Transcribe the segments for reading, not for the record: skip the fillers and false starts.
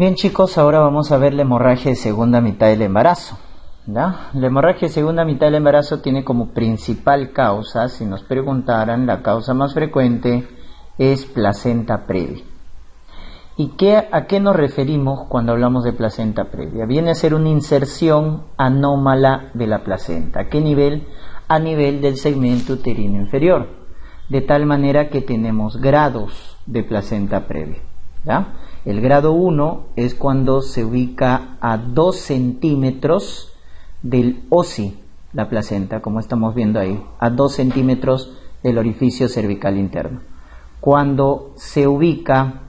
Bien chicos, ahora vamos a ver la hemorragia de segunda mitad del embarazo. ¿Ya? La hemorragia de segunda mitad del embarazo tiene como principal causa, si nos preguntaran, la causa más frecuente es placenta previa. ¿Y a qué nos referimos cuando hablamos de placenta previa? Viene a ser una inserción anómala de la placenta. ¿A qué nivel? A nivel del segmento uterino inferior. De tal manera que tenemos grados de placenta previa. ¿Ya? El grado 1 es cuando se ubica a 2 centímetros del OSI, la placenta, como estamos viendo ahí, a 2 centímetros del orificio cervical interno. Cuando se ubica,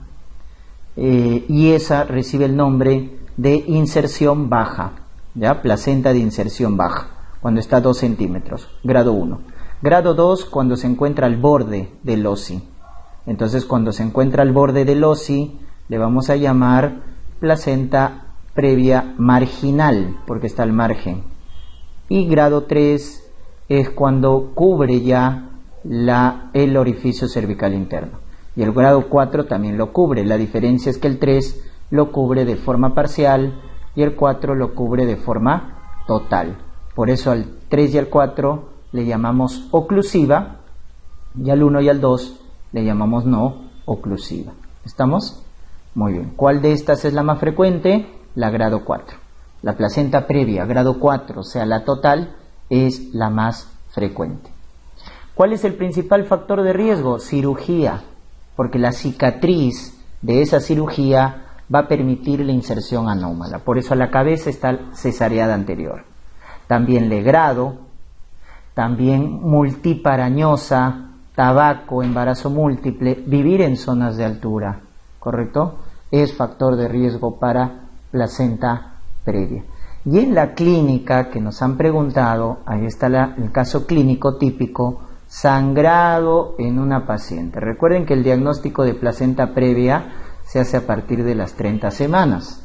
y esa recibe el nombre de inserción baja, ¿ya? Placenta de inserción baja, cuando está a 2 centímetros, grado 1. Grado 2, cuando se encuentra al borde del OSI. Entonces, cuando se encuentra al borde del OSI, le vamos a llamar placenta previa marginal, porque está al margen. Y grado 3 es cuando cubre ya el orificio cervical interno. Y el grado 4 también lo cubre. La diferencia es que el 3 lo cubre de forma parcial y el 4 lo cubre de forma total. Por eso al 3 y al 4 le llamamos oclusiva, y al 1 y al 2 le llamamos no oclusiva. ¿Estamos? Muy bien. ¿Cuál de estas es la más frecuente? La grado 4. La placenta previa, grado 4, o sea, la total, es la más frecuente. ¿Cuál es el principal factor de riesgo? Cirugía, porque la cicatriz de esa cirugía va a permitir la inserción anómala. Por eso a la cabeza está cesareada anterior. También legrado, también multiparañosa, tabaco, embarazo múltiple, vivir en zonas de altura, ¿correcto? Es factor de riesgo para placenta previa. Y en la clínica que nos han preguntado, ahí está el caso clínico típico, sangrado en una paciente. Recuerden que el diagnóstico de placenta previa se hace a partir de las 30 semanas,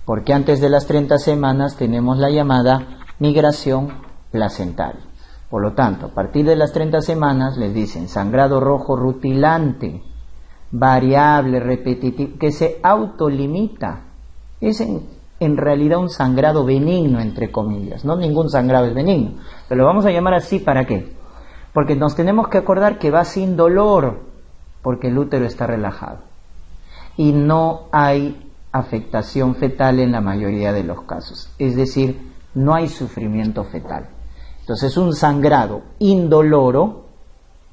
porque antes de las 30 semanas tenemos la llamada migración placentaria. Por lo tanto, a partir de las 30 semanas les dicen sangrado rojo rutilante, variable, repetitivo, que se autolimita. Es en realidad un sangrado benigno, entre comillas. No ningún sangrado es benigno, pero lo vamos a llamar así, ¿para qué? Porque nos tenemos que acordar que va sin dolor, porque el útero está relajado. Y no hay afectación fetal en la mayoría de los casos. Es decir, no hay sufrimiento fetal. Entonces, un sangrado indoloro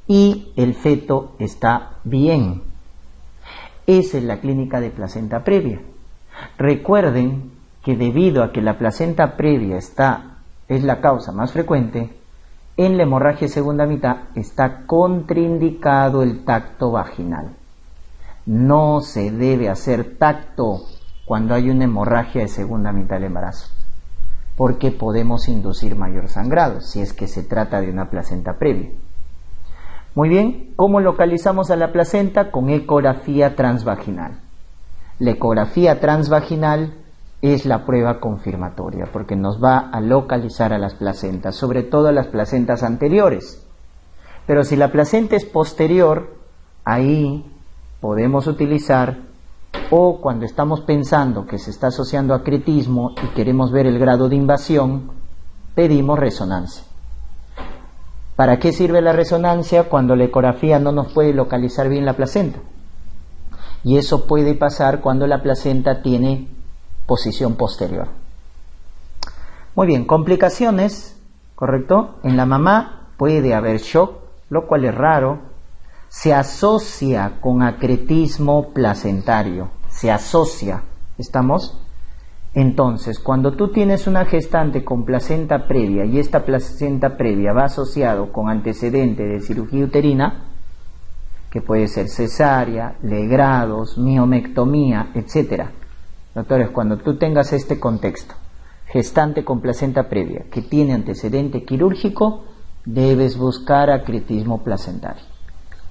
y el feto está bien. Esa es la clínica de placenta previa. Recuerden que debido a que la placenta previa es la causa más frecuente, en la hemorragia de segunda mitad está contraindicado el tacto vaginal. No se debe hacer tacto cuando hay una hemorragia de segunda mitad del embarazo, porque podemos inducir mayor sangrado si es que se trata de una placenta previa. Muy bien, ¿cómo localizamos a la placenta? Con ecografía transvaginal. La ecografía transvaginal es la prueba confirmatoria, porque nos va a localizar a las placentas, sobre todo a las placentas anteriores. Pero si la placenta es posterior, ahí podemos utilizar, o cuando estamos pensando que se está asociando a acretismo y queremos ver el grado de invasión, pedimos resonancia. ¿Para qué sirve la resonancia cuando la ecografía no nos puede localizar bien la placenta? Y eso puede pasar cuando la placenta tiene posición posterior. Muy bien, complicaciones, ¿correcto? En la mamá puede haber shock, lo cual es raro. Se asocia con acretismo placentario. Se asocia, ¿estamos? Entonces, cuando tú tienes una gestante con placenta previa y esta placenta previa va asociado con antecedente de cirugía uterina, que puede ser cesárea, legrados, miomectomía, etc. Doctores, cuando tú tengas este contexto, gestante con placenta previa que tiene antecedente quirúrgico, debes buscar acretismo placentario.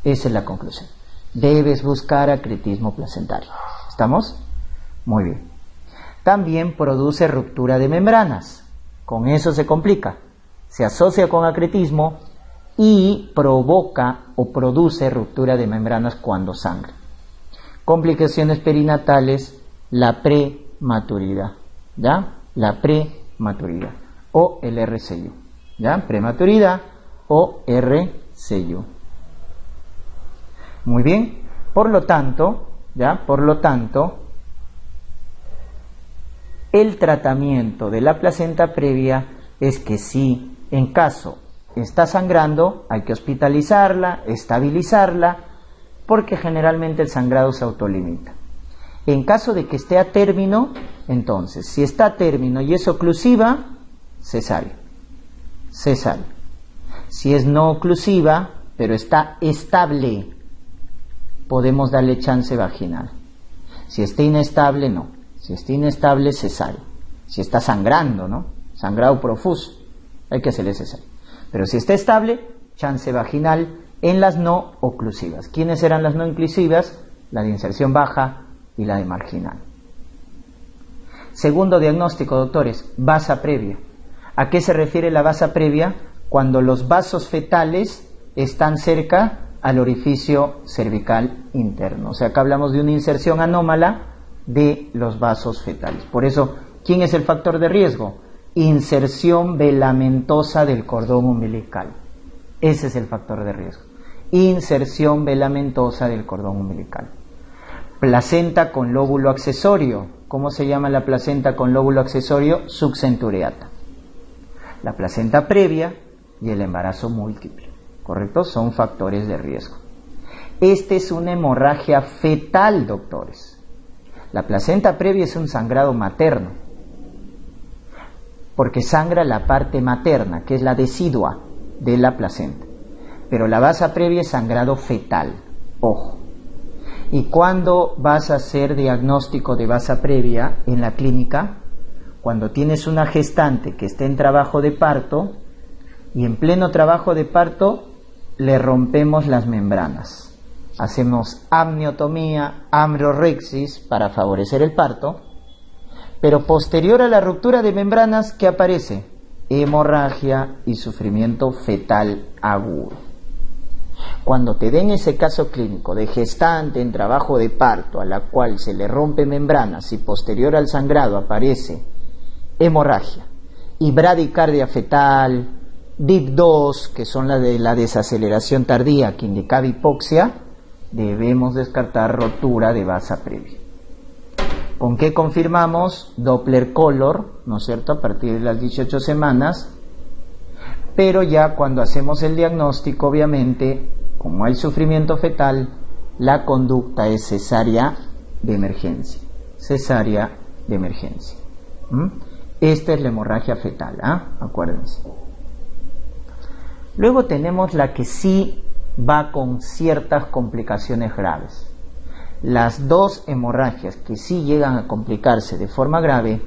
Esa es la conclusión. Debes buscar acretismo placentario. ¿Estamos? Muy bien. También produce ruptura de membranas. Con eso se complica. Se asocia con acretismo y provoca o produce ruptura de membranas cuando sangra. Complicaciones perinatales la prematuridad, ¿ya? La prematuridad, o el RCU, ¿ya? Prematuridad o RCU. Muy bien, por lo tanto, ¿ya? Por lo tanto, el tratamiento de la placenta previa es que si en caso está sangrando, hay que hospitalizarla, estabilizarla, porque generalmente el sangrado se autolimita. En caso de que esté a término, entonces, si está a término y es oclusiva, cesárea. Cesárea. Si es no oclusiva, pero está estable, podemos darle chance vaginal. Si está inestable, no. Si está inestable, cesárea. Si está sangrando, ¿no? Sangrado profuso, hay que hacerle cesárea. Pero si está estable, chance vaginal en las no oclusivas. ¿Quiénes eran las no oclusivas? La de inserción baja y la de marginal. Segundo diagnóstico, doctores, vasa previa. ¿A qué se refiere la vasa previa? Cuando los vasos fetales están cerca al orificio cervical interno. O sea, acá hablamos de una inserción anómala de los vasos fetales. Por eso, ¿quién es el factor de riesgo? Inserción velamentosa del cordón umbilical. Ese es el factor de riesgo. Inserción velamentosa del cordón umbilical. Placenta con lóbulo accesorio. ¿Cómo se llama la placenta con lóbulo accesorio? Subcentureata. La placenta previa y el embarazo múltiple, ¿correcto? Son factores de riesgo. Esta es una hemorragia fetal, doctores. La placenta previa es un sangrado materno, porque sangra la parte materna, que es la decidua de la placenta. Pero la vasa previa es sangrado fetal, ojo. ¿Y cuándo vas a hacer diagnóstico de vasa previa en la clínica? Cuando tienes una gestante que está en trabajo de parto y en pleno trabajo de parto le rompemos las membranas. Hacemos amniotomía, amniorexis para favorecer el parto, pero posterior a la ruptura de membranas, ¿qué aparece? Hemorragia y sufrimiento fetal agudo. Cuando te den ese caso clínico de gestante en trabajo de parto a la cual se le rompe membranas y posterior al sangrado aparece hemorragia y bradicardia fetal, DIP2, que son las de la desaceleración tardía que indicaba hipoxia, debemos descartar rotura de vasa previa. ¿Con qué confirmamos? Doppler color, ¿no es cierto?, a partir de las 18 semanas, pero ya cuando hacemos el diagnóstico, obviamente, como hay sufrimiento fetal, la conducta es cesárea de emergencia. Cesárea de emergencia. Esta es la hemorragia fetal, acuérdense. Luego tenemos la que sí va con ciertas complicaciones graves. Las dos hemorragias que sí llegan a complicarse de forma grave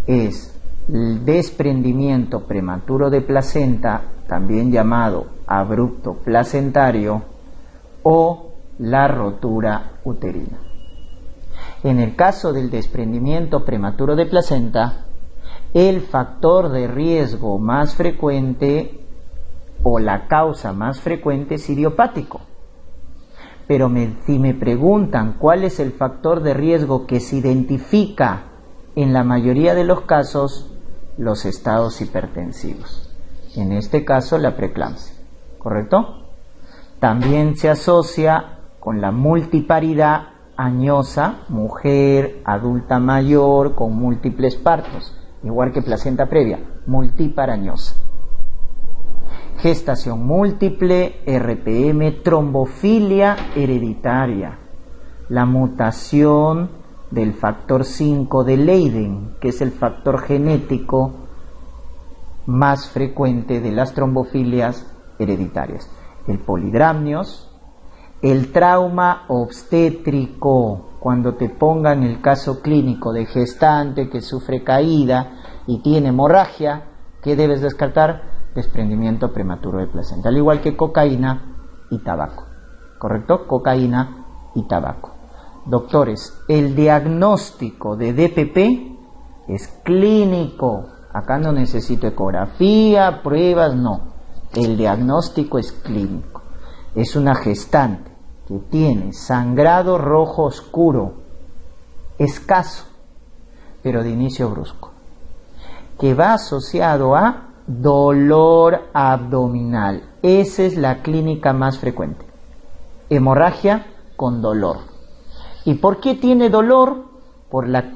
es el desprendimiento prematuro de placenta, también llamado abrupto placentario, o la rotura uterina. En el caso del desprendimiento prematuro de placenta, el factor de riesgo más frecuente o la causa más frecuente es idiopático. Pero si me preguntan cuál es el factor de riesgo que se identifica en la mayoría de los casos, los estados hipertensivos. En este caso, la preeclampsia, ¿correcto? También se asocia con la multiparidad añosa, mujer adulta mayor con múltiples partos, igual que placenta previa, multípara añosa. Gestación múltiple, RPM, trombofilia hereditaria, la mutación del factor 5 de Leiden, que es el factor genético más frecuente de las trombofilias hereditarias, el polidramnios, el trauma obstétrico, cuando te pongan el caso clínico de gestante que sufre caída y tiene hemorragia, ¿qué debes descartar? Desprendimiento prematuro de placenta, al igual que cocaína y tabaco, ¿correcto? Cocaína y tabaco. Doctores, el diagnóstico de DPP es clínico. Acá no necesito ecografía, pruebas, no. El diagnóstico es clínico. Es una gestante que tiene sangrado rojo oscuro escaso, pero de inicio brusco, que va asociado a dolor abdominal. Esa es la clínica más frecuente. Hemorragia con dolor. ¿Y por qué tiene dolor? Por la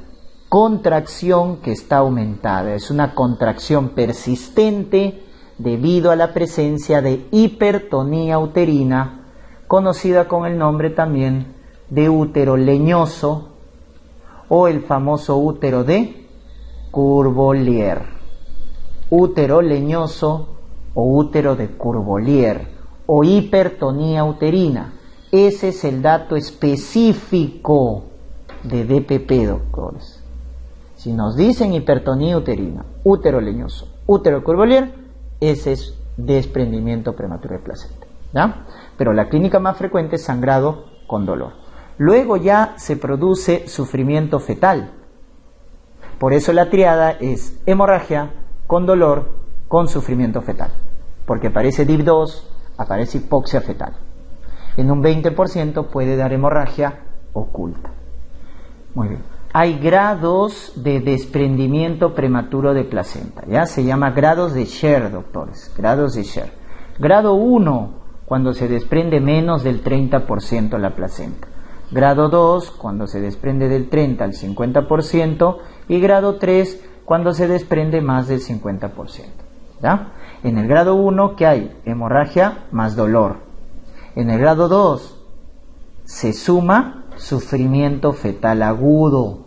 contracción que está aumentada. Es una contracción persistente debido a la presencia de hipertonía uterina, conocida con el nombre también de útero leñoso o el famoso útero de Courvoisier. Útero leñoso o útero de Courvoisier o hipertonía uterina. Ese es el dato específico de DPP, doctores. Si nos dicen hipertonía uterina, útero leñoso, útero de Courvoisier, ese es desprendimiento prematuro de placenta, ¿ya? Pero la clínica más frecuente es sangrado con dolor. Luego ya se produce sufrimiento fetal. Por eso la triada es hemorragia con dolor con sufrimiento fetal. Porque aparece DIP2, aparece hipoxia fetal. En un 20% puede dar hemorragia oculta. Muy bien. Hay grados de desprendimiento prematuro de placenta, ¿ya? Se llama grados de Sher, doctores. Grados de Sher. Grado 1, cuando se desprende menos del 30% la placenta. Grado 2, cuando se desprende del 30 al 50%. Y grado 3, cuando se desprende más del 50%. ¿Ya? En el grado 1, ¿qué hay? Hemorragia más dolor. En el grado 2, se suma sufrimiento fetal agudo.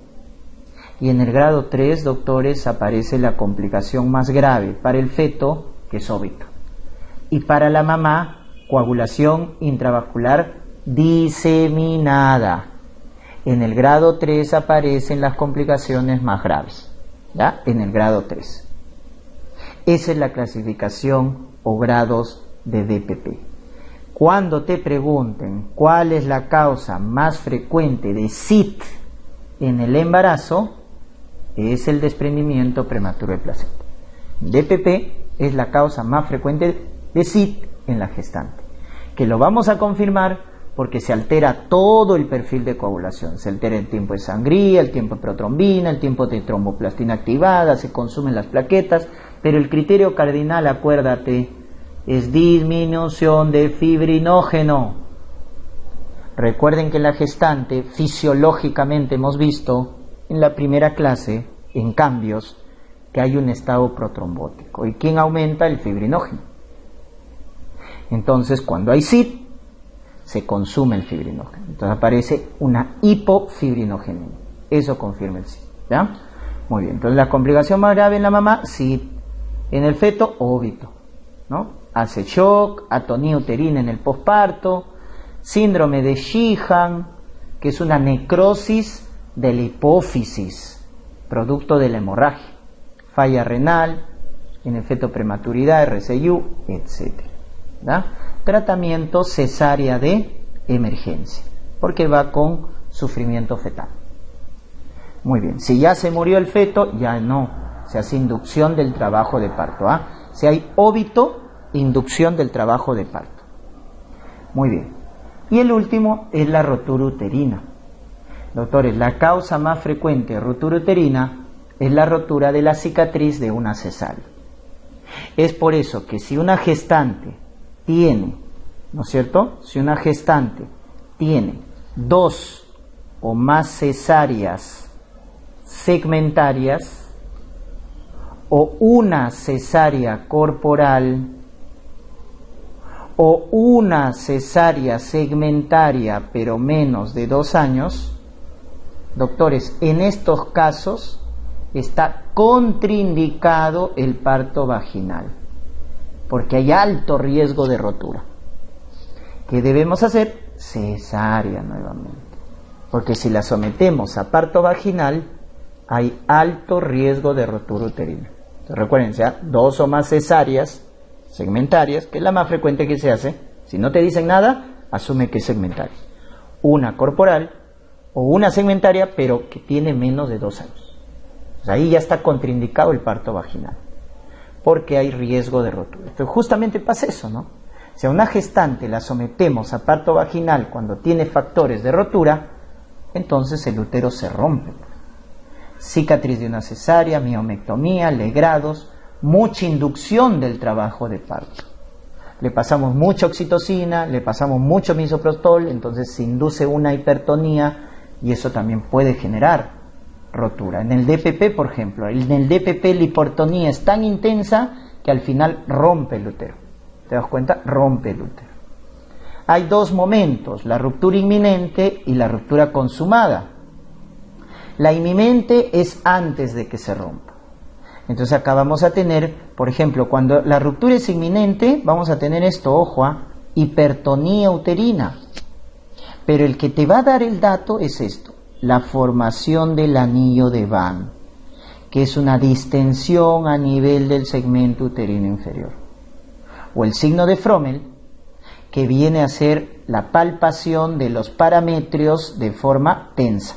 Y en el grado 3, doctores, aparece la complicación más grave para el feto, que es óbito. Y para la mamá, coagulación intravascular diseminada. En el grado 3 aparecen las complicaciones más graves, ¿ya? En el grado 3. Esa es la clasificación o grados de DPP. Cuando te pregunten cuál es la causa más frecuente de SIT en el embarazo, es el desprendimiento prematuro de placenta. DPP es la causa más frecuente de SIT en la gestante, que lo vamos a confirmar porque se altera todo el perfil de coagulación. Se altera el tiempo de sangría, el tiempo de protrombina, el tiempo de tromboplastina activada, se consumen las plaquetas, pero el criterio cardinal, acuérdate, es disminución de fibrinógeno. Recuerden que en la gestante, fisiológicamente hemos visto en la primera clase, en cambios, que hay un estado protrombótico. ¿Y quién aumenta? El fibrinógeno. Entonces, cuando hay SIT, se consume el fibrinógeno. Entonces aparece una hipofibrinogenia. Eso confirma el SIT, ¿ya? Muy bien. Entonces la complicación más grave en la mamá, SIT. En el feto, óbito, ¿no? Hace shock, atonía uterina en el posparto, síndrome de Sheehan, que es una necrosis de la hipófisis, producto de la hemorragia, falla renal, en el feto prematuridad, RCU, etc. ¿Ya? Tratamiento cesárea de emergencia, porque va con sufrimiento fetal. Muy bien, si ya se murió el feto, ya no, se hace inducción del trabajo de parto. Si hay óbito, inducción del trabajo de parto. Muy bien. Y el último es la rotura uterina. Doctores, la causa más frecuente de rotura uterina es la rotura de la cicatriz de una cesárea. Es por eso que si una gestante tiene, ¿no es cierto? Si una gestante tiene 2 o más cesáreas segmentarias o una cesárea corporal o una cesárea segmentaria pero menos de 2 años, doctores, en estos casos está contraindicado el parto vaginal, porque hay alto riesgo de rotura. ¿Qué debemos hacer? Cesárea nuevamente, porque si la sometemos a parto vaginal, hay alto riesgo de rotura uterina. Entonces, recuerden, 2 o más cesáreas segmentarias, que es la más frecuente que se hace. Si no te dicen nada, asume que es segmentaria. Una corporal o una segmentaria, pero que tiene menos de 2 años. Pues ahí ya está contraindicado el parto vaginal, porque hay riesgo de rotura. Entonces justamente pasa eso, ¿no? Si a una gestante la sometemos a parto vaginal cuando tiene factores de rotura, entonces el útero se rompe. Cicatriz de una cesárea, miomectomía, legrados, mucha inducción del trabajo de parto. Le pasamos mucha oxitocina, le pasamos mucho misoprostol, entonces se induce una hipertonía y eso también puede generar rotura. En el DPP, por ejemplo, en el DPP la hipertonía es tan intensa que al final rompe el útero. ¿Te das cuenta? Rompe el útero. Hay dos momentos, la ruptura inminente y la ruptura consumada. La inminente es antes de que se rompa. Entonces acá vamos a tener, por ejemplo, cuando la ruptura es inminente, vamos a tener esto, ojo, hipertonía uterina. Pero el que te va a dar el dato es esto, la formación del anillo de Van, que es una distensión a nivel del segmento uterino inferior. O el signo de Frommel, que viene a ser la palpación de los parametrios de forma tensa.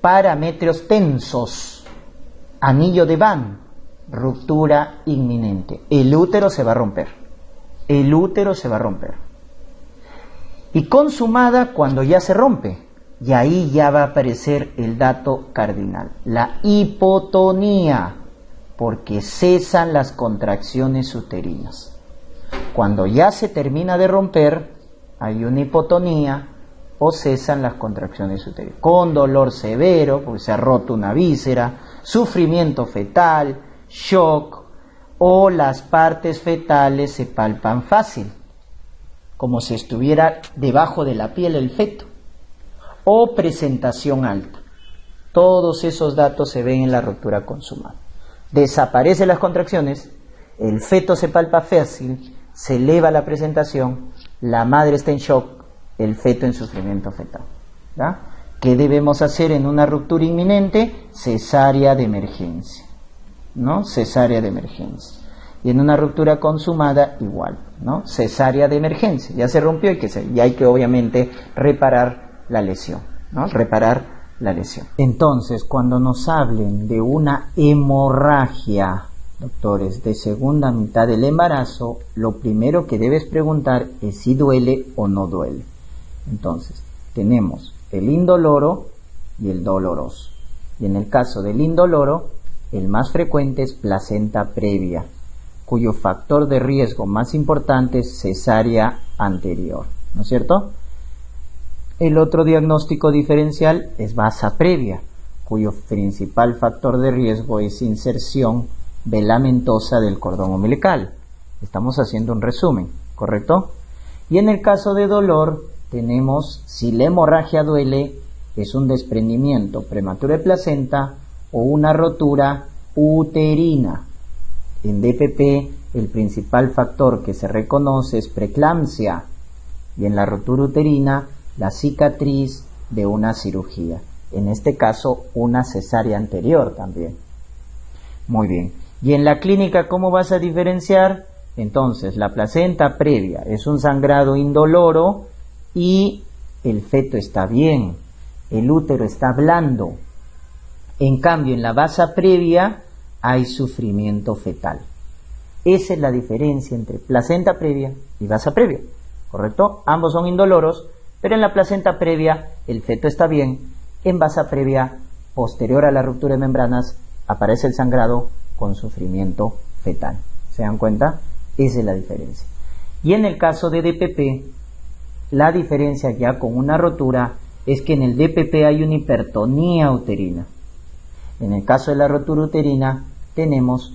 Parametrios tensos, anillo de Van, ruptura inminente. El útero se va a romper. El útero se va a romper. Y consumada cuando ya se rompe. Y ahí ya va a aparecer el dato cardinal. La hipotonía, porque cesan las contracciones uterinas. Cuando ya se termina de romper, hay una hipotonía o cesan las contracciones uterinas. Con dolor severo, porque se ha roto una víscera, sufrimiento fetal, shock, o las partes fetales se palpan fácil, como si estuviera debajo de la piel el feto, o presentación alta. Todos esos datos se ven en la ruptura consumada. Desaparecen las contracciones, el feto se palpa fácil, se eleva la presentación, la madre está en shock, el feto en sufrimiento fetal. ¿Ya? ¿Qué debemos hacer en una ruptura inminente? Cesárea de emergencia, ¿no? Cesárea de emergencia. Y en una ruptura consumada, igual, ¿no? Cesárea de emergencia. Ya se rompió y hay que obviamente reparar la lesión, ¿no? Reparar la lesión. Entonces, cuando nos hablen de una hemorragia, doctores, de segunda mitad del embarazo, lo primero que debes preguntar es si duele o no duele. Entonces, tenemos el indoloro y el doloroso. Y en el caso del indoloro, el más frecuente es placenta previa, cuyo factor de riesgo más importante es cesárea anterior, ¿no es cierto? El otro diagnóstico diferencial es vasa previa, cuyo principal factor de riesgo es inserción velamentosa del cordón umbilical. Estamos haciendo un resumen, ¿correcto? Y en el caso de dolor, tenemos, si la hemorragia duele, es un desprendimiento prematuro de placenta o una rotura uterina. En DPP, el principal factor que se reconoce es preeclampsia, y en la rotura uterina, la cicatriz de una cirugía. En este caso, una cesárea anterior también. Muy bien. Y en la clínica, ¿cómo vas a diferenciar? Entonces, la placenta previa es un sangrado indoloro y el feto está bien, el útero está blando. En cambio, en la vasa previa hay sufrimiento fetal. Esa es la diferencia entre placenta previa y vasa previa, ¿correcto? Ambos son indoloros, pero en la placenta previa el feto está bien, en vasa previa, posterior a la ruptura de membranas, aparece el sangrado con sufrimiento fetal. ¿Se dan cuenta? Esa es la diferencia. Y en el caso de DPP, la diferencia ya con una rotura es que en el DPP hay una hipertonía uterina. En el caso de la rotura uterina tenemos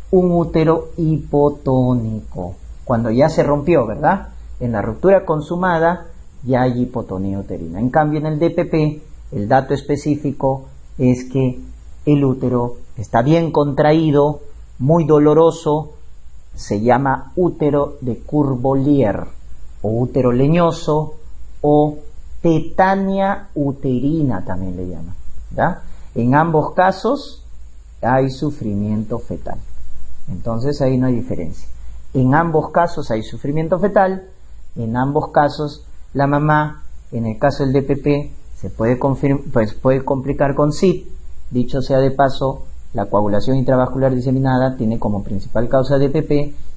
un útero hipotónico. Cuando ya se rompió, ¿verdad? En la ruptura consumada ya hay hipotonía uterina. En cambio, en el DPP, el dato específico es que el útero está bien contraído, muy doloroso, se llama útero de Curbolier, o útero leñoso, o tetania uterina también le llaman, ¿ya? En ambos casos hay sufrimiento fetal. Entonces ahí no hay diferencia. En ambos casos hay sufrimiento fetal, en ambos casos la mamá, en el caso del DPP, se puede complicar con SID. Dicho sea de paso, la coagulación intravascular diseminada tiene como principal causa DPP,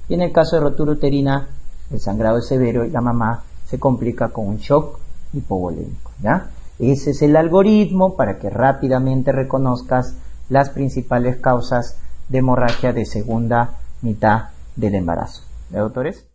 y en el caso de rotura uterina, el sangrado es severo y la mamá se complica con un shock hipovolémico, ¿ya? Ese es el algoritmo para que rápidamente reconozcas las principales causas de hemorragia de segunda mitad del embarazo. ¿De, doctores?